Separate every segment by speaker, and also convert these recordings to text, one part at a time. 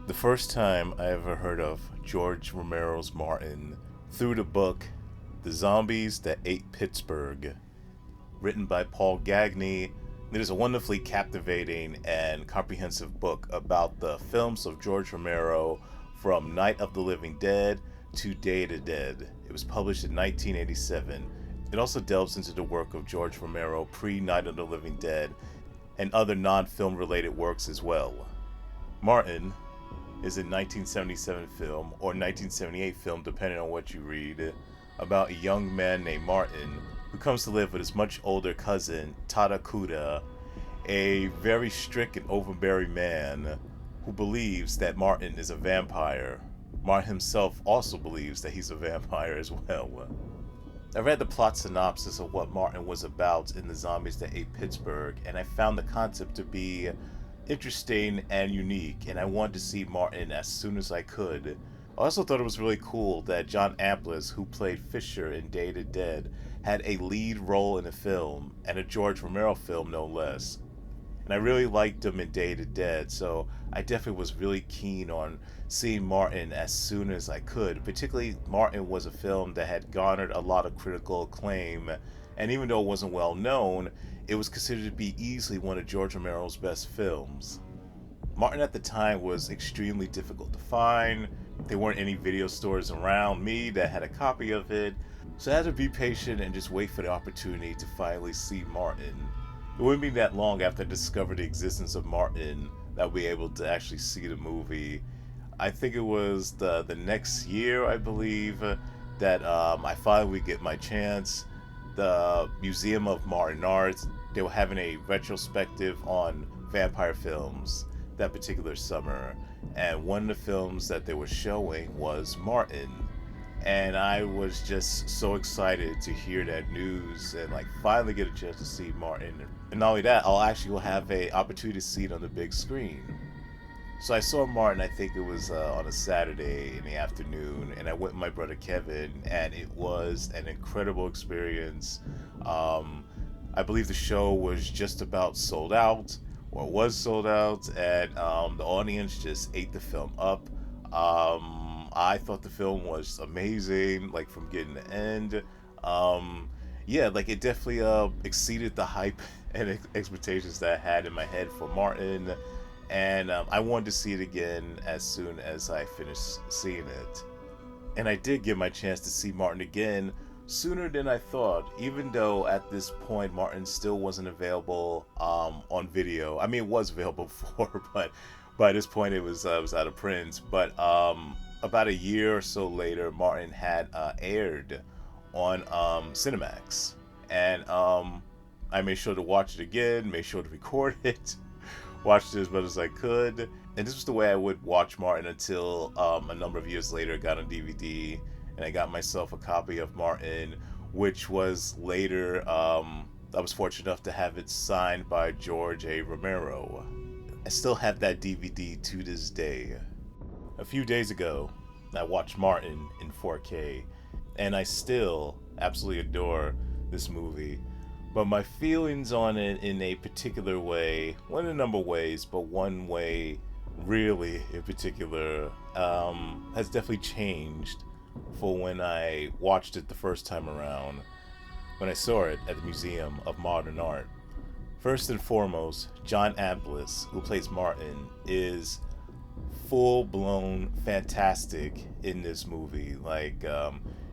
Speaker 1: The first time I ever heard of George Romero's Martin through the book The Zombies That Ate Pittsburgh, written by Paul Gagné. It is a wonderfully captivating and comprehensive book about the films of George Romero from Night of the Living Dead to Day of the Dead. It was published in 1987. It also delves into the work of George Romero pre Night of the Living Dead and other non-film related works as well. Martin is a 1977 film or 1978 film, depending on what you read, about a young man named Martin who comes to live with his much older cousin, Tadakuda, a very strict and overbearing man who believes that Martin is a vampire. Martin himself also believes that he's a vampire as well. I read the plot synopsis of what Martin was about in The Zombies That Ate Pittsburgh, and I found the concept to be interesting and unique, and I wanted to see Martin as soon as I could. I also thought it was really cool that John Amplas, who played Fisher in Day of the Dead, had a lead role in the film, and a George Romero film no less. And I really liked him in Day of the Dead, so I definitely was really keen on seeing Martin as soon as I could. Particularly, Martin was a film that had garnered a lot of critical acclaim, and even though it wasn't well known, it was considered to be easily one of George Romero's best films. Martin at the time was extremely difficult to find. There weren't any video stores around me that had a copy of it, so I had to be patient and just wait for the opportunity to finally see Martin. It wouldn't be that long after I discovered the existence of Martin that I'll be able to actually see the movie. I think it was the next year, I believe, that I finally would get my chance. The Museum of Modern Art, they were having a retrospective on vampire films that particular summer, and one of the films that they were showing was Martin. And I was just so excited to hear that news and finally get a chance to see Martin. And not only that, I'll actually have a opportunity to see it on the big screen. So I saw Martin, I think it was on a Saturday in the afternoon, and I went with my brother Kevin, and it was an incredible experience. I believe the show was just about sold out, or was sold out, and the audience just ate the film up. I thought the film was amazing, from beginning to end. It definitely exceeded the hype and expectations that I had in my head for Martin, and I wanted to see it again as soon as I finished seeing it. And I did get my chance to see Martin again sooner than I thought, even though at this point Martin still wasn't available on video. I mean, it was available before, but by this point it was out of print. But about a year or so later, Martin had aired on Cinemax, and I made sure to watch it again, made sure to record it, watched it as much as I could, and this was the way I would watch Martin until a number of years later it got on DVD, and I got myself a copy of Martin, which was later, I was fortunate enough to have it signed by George A. Romero. I still have that DVD to this day. A few days ago, I watched Martin in 4K, and I still absolutely adore this movie. But my feelings on it in a particular way, one of a number of ways, but one way really in particular, has definitely changed for when I watched it the first time around, when I saw it at the Museum of Modern Art. First and foremost, John Amplas, who plays Martin, is full-blown fantastic in this movie.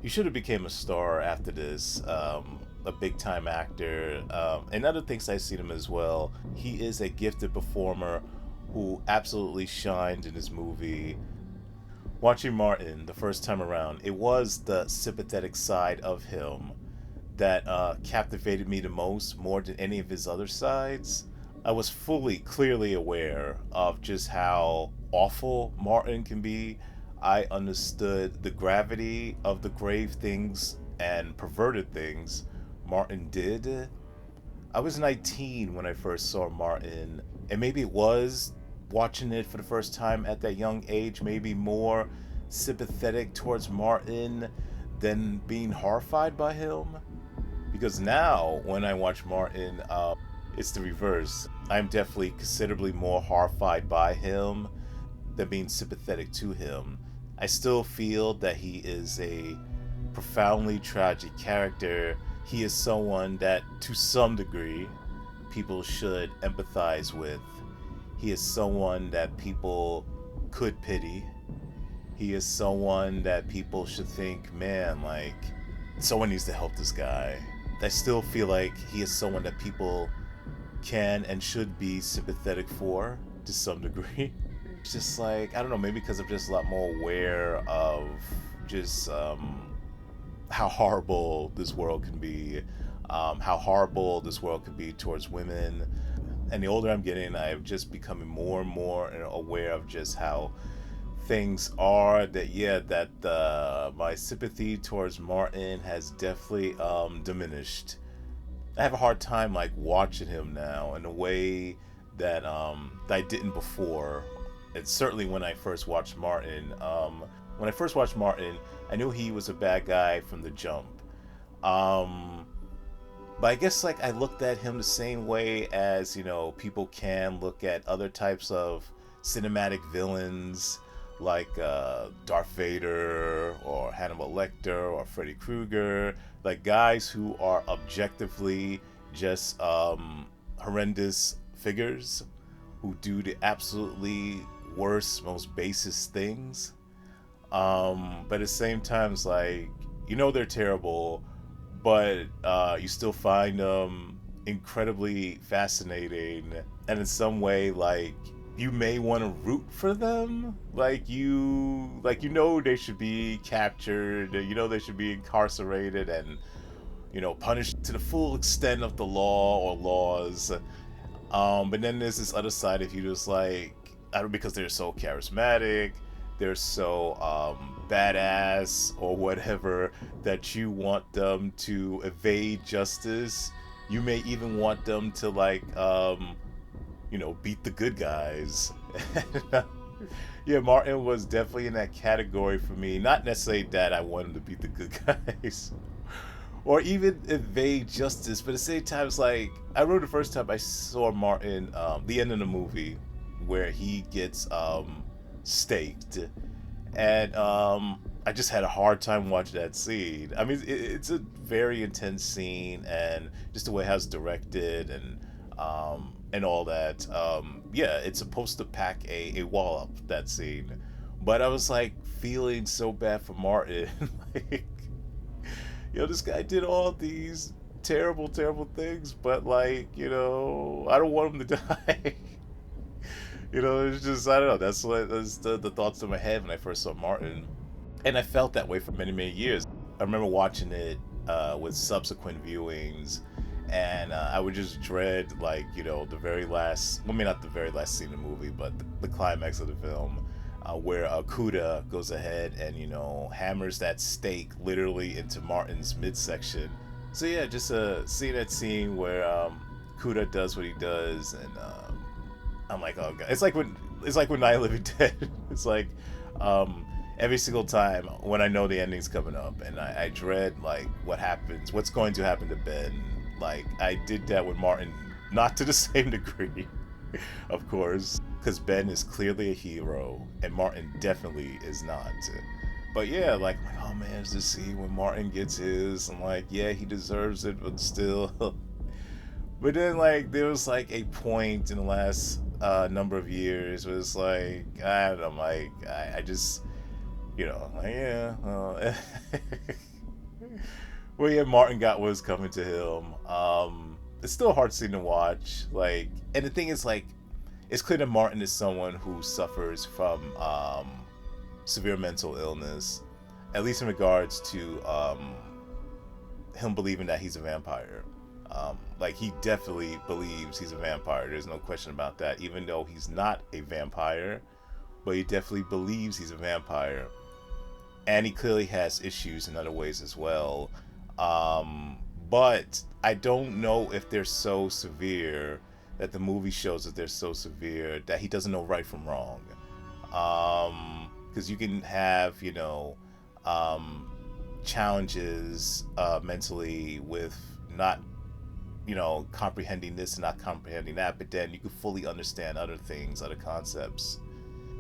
Speaker 1: He should have became a star after this, a big-time actor, and other things I've seen him as well. He is a gifted performer who absolutely shined in this movie. Watching Martin the first time around, it was the sympathetic side of him that captivated me the most, more than any of his other sides. I was clearly aware of just how awful Martin can be. I understood the gravity of the grave things and perverted things Martin did. I was 19 when I first saw Martin, and maybe it was watching it for the first time at that young age, maybe more sympathetic towards Martin than being horrified by him. Because now, when I watch Martin, it's the reverse. I'm definitely considerably more horrified by him than being sympathetic to him. I still feel that he is a profoundly tragic character. He is someone that, to some degree, people should empathize with. He is someone that people could pity. He is someone that people should think, man, like, someone needs to help this guy. I still feel like he is someone that people can and should be sympathetic for to some degree. It's just like, I don't know, maybe because I'm just a lot more aware of just how horrible this world can be, how horrible this world can be towards women. And the older I'm getting, I'm just becoming more and more aware of just how things are. That yeah, that my sympathy towards Martin has definitely diminished. I have a hard time like watching him now in a way that I didn't before. It's certainly when I first watched Martin. When I first watched Martin, I knew he was a bad guy from the jump. But I guess like I looked at him the same way as, you know, people can look at other types of cinematic villains like Darth Vader or Hannibal Lecter or Freddy Krueger, like guys who are objectively just horrendous figures who do the absolutely worst, most basest things. But at the same time, it's like, you know, they're terrible, but you still find them incredibly fascinating, and in some way, like, you may want to root for them. Like you know they should be captured, you know they should be incarcerated and, you know, punished to the full extent of the law or laws. But then there's this other side of you just like, I don't, because they're so charismatic, they're so badass or whatever, that you want them to evade justice. You may even want them to like you know, beat the good guys. Yeah, Martin was definitely in that category for me. Not necessarily that I want him to beat the good guys or even evade justice, but at the same time, it's like, I remember the first time I saw Martin, the end of the movie where he gets staked, and I just had a hard time watching that scene. I mean, it's a very intense scene, and just the way how it's directed and all that. Yeah, it's supposed to pack a wallop, that scene. But I was like feeling so bad for Martin. Like, you know, this guy did all these terrible, terrible things, but like, you know, I don't want him to die. You know, it's just, I don't know. That's the thoughts in my head when I first saw Martin, and I felt that way for many, many years. I remember watching it with subsequent viewings, and I would just dread, like, you know, the very last, well, maybe not the very last scene of the movie, but the climax of the film, where Kuda goes ahead and, you know, hammers that stake literally into Martin's midsection. So yeah, just seeing that scene where Kuda does what he does, and I'm like, oh god, it's like when Night of the Living Dead. It's like every single time when I know the ending's coming up, and I dread like what's going to happen to Ben. Like, I did that with Martin, not to the same degree, of course, because Ben is clearly a hero, and Martin definitely is not. But yeah, like, oh man, it's the scene when Martin gets his, I'm like, yeah, he deserves it, but still. But then, like, there was like a point in the last number of years where it's like, I don't know, like, I just, you know, like, yeah. Well, yeah, Martin got what was coming to him. It's still a hard scene to watch. Like, and the thing is, like, it's clear that Martin is someone who suffers from severe mental illness, at least in regards to him believing that he's a vampire. Like, he definitely believes he's a vampire. There's no question about that, even though he's not a vampire, but he definitely believes he's a vampire. And he clearly has issues in other ways as well. But I don't know if they're so severe, that the movie shows that they're so severe that he doesn't know right from wrong. Because you can have, you know, challenges mentally with not, you know, comprehending this and not comprehending that, but then you can fully understand other things, other concepts.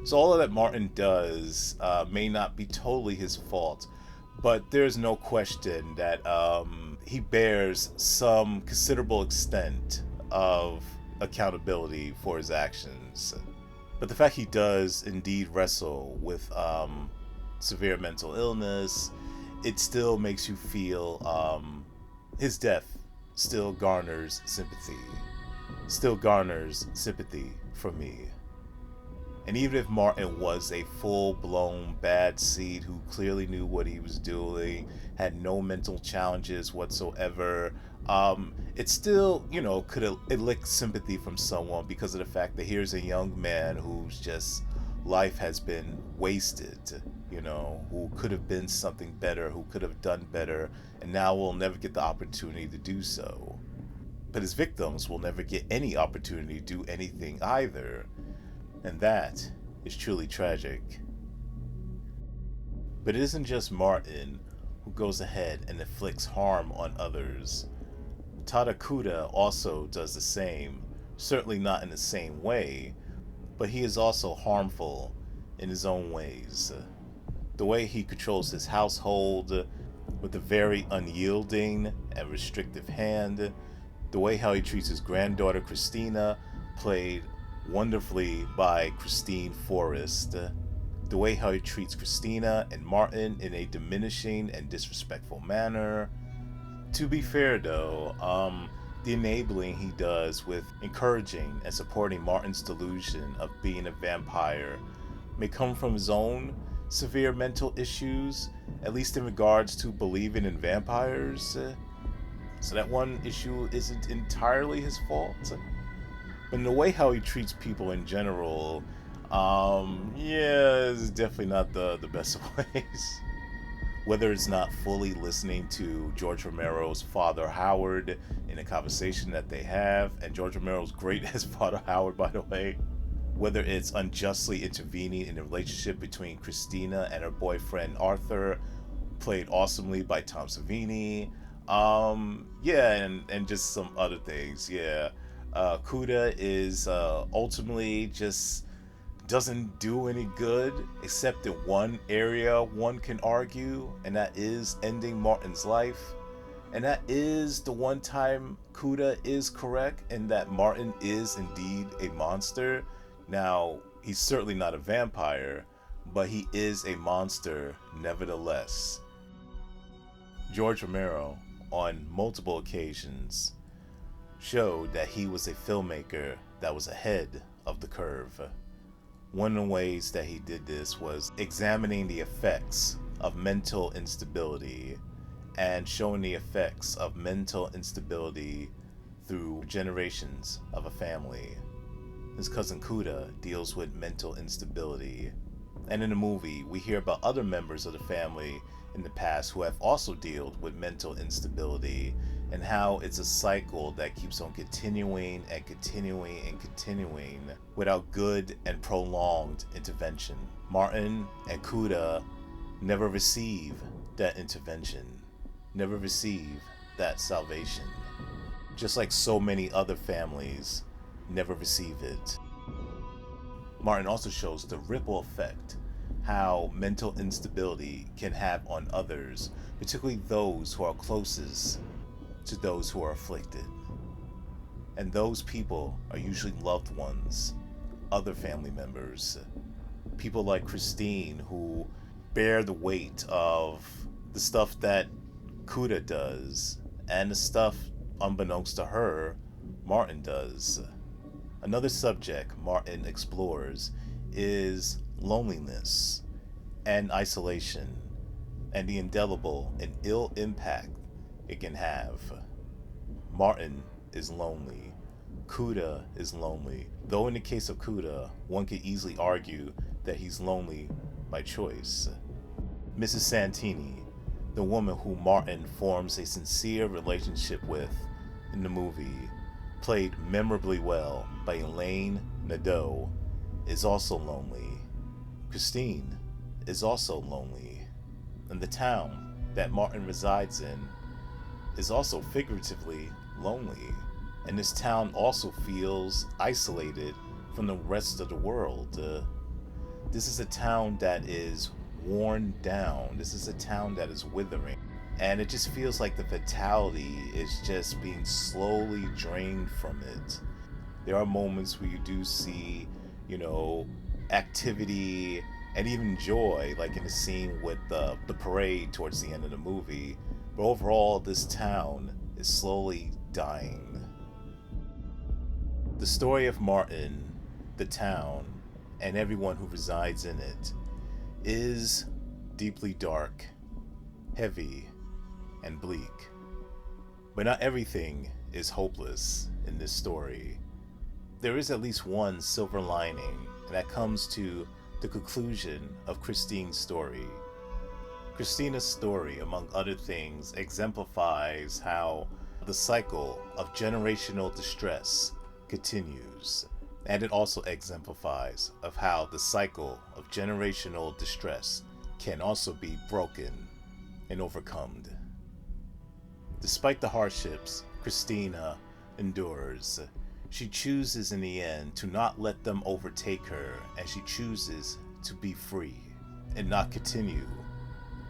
Speaker 1: So all of that Martin does may not be totally his fault, but there's no question that he bears some considerable extent of accountability for his actions. But the fact he does indeed wrestle with severe mental illness, it still makes you feel his death still garners sympathy. Still garners sympathy from me. And even if Martin was a full-blown bad seed who clearly knew what he was doing, had no mental challenges whatsoever, it still, could elicit sympathy from someone because of the fact that here's a young man whose just life has been wasted, who could have been something better, who could have done better, and now will never get the opportunity to do so. But his victims will never get any opportunity to do anything either. And that is truly tragic. But it isn't just Martin who goes ahead and inflicts harm on others. Tadakuda also does the same, certainly not in the same way, but he is also harmful in his own ways. The way he controls his household with a very unyielding and restrictive hand, the way how he treats his granddaughter Christina, played wonderfully by Christine Forrest, the way how he treats Christina and Martin in a diminishing and disrespectful manner. To be fair though, the enabling he does with encouraging and supporting Martin's delusion of being a vampire may come from his own severe mental issues, at least in regards to believing in vampires. So that one issue isn't entirely his fault. But in the way how he treats people in general, it's definitely not the best of ways. Whether it's not fully listening to George Romero's Father Howard in a conversation that they have, and George Romero's great as Father Howard, by the way. Whether it's unjustly intervening in the relationship between Christina and her boyfriend Arthur, played awesomely by Tom Savini. And just some other things, Kuda is ultimately just doesn't do any good, except in one area one can argue, and that is ending Martin's life. And that is the one time Kuda is correct, and that Martin is indeed a monster. Now, he's certainly not a vampire, but he is a monster nevertheless. George Romero, on multiple occasions, showed that he was a filmmaker that was ahead of the curve. One of the ways that he did this was examining the effects of mental instability and showing the effects of mental instability through generations of a family. His cousin Kuda deals with mental instability, and in the movie we hear about other members of the family in the past who have also dealt with mental instability, and how it's a cycle that keeps on continuing and continuing and continuing without good and prolonged intervention. Martin and Kuda never receive that intervention, never receive that salvation, just like so many other families never receive it. Martin also shows the ripple effect how mental instability can have on others, particularly those who are closest to those who are afflicted. And those people are usually loved ones, other family members, people like Christine, who bear the weight of the stuff that Kuda does, and the stuff, unbeknownst to her, Martin does. Another subject Martin explores is loneliness and isolation, and the indelible and ill impact it can have. Martin is lonely. Kuda is lonely. Though in the case of Kuda, one could easily argue that he's lonely by choice. Mrs. Santini, the woman who Martin forms a sincere relationship with in the movie, played memorably well by Elaine Nadeau, is also lonely. Christine is also lonely. And the town that Martin resides in is also figuratively lonely. And this town also feels isolated from the rest of the world. This is a town that is worn down. This is a town that is withering. And it just feels like the vitality is just being slowly drained from it. There are moments where you do see, you know, activity and even joy, like in the scene with the parade towards the end of the movie. But overall, this town is slowly dying. The story of Martin, the town, and everyone who resides in it is deeply dark, heavy, and bleak. But not everything is hopeless in this story. There is at least one silver lining, and that comes to the conclusion of Christine's story. Christina's story, among other things, exemplifies how the cycle of generational distress continues. And it also exemplifies of how the cycle of generational distress can also be broken and overcome. Despite the hardships Christina endures, she chooses in the end to not let them overtake her, and she chooses to be free and not continue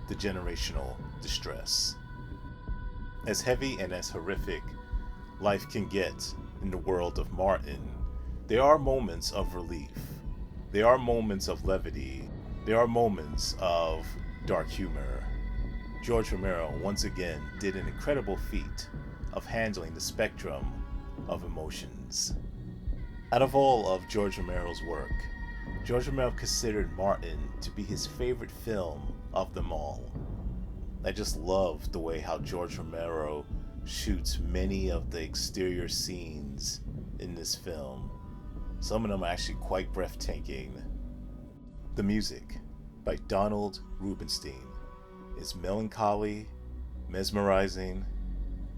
Speaker 1: the generational distress. As heavy and as horrific life can get in the world of Martin, there are moments of relief. There are moments of levity. There are moments of dark humor. George Romero once again did an incredible feat of handling the spectrum of emotions. Out of all of George Romero's work, George Romero considered Martin to be his favorite film of them all. I just love the way how George Romero shoots many of the exterior scenes in this film. Some of them are actually quite breathtaking. The music by Donald Rubinstein is melancholy, mesmerizing,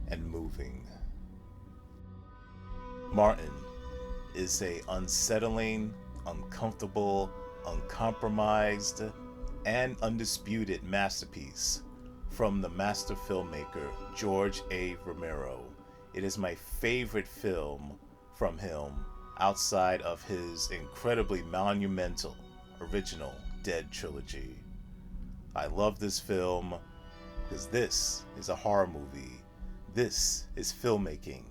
Speaker 1: and moving. Martin is a unsettling, uncomfortable, uncompromised, and undisputed masterpiece from the master filmmaker George A. Romero. It is my favorite film from him outside of his incredibly monumental original Dead trilogy. I love this film because this is a horror movie. This is filmmaking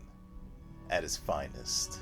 Speaker 1: at its finest.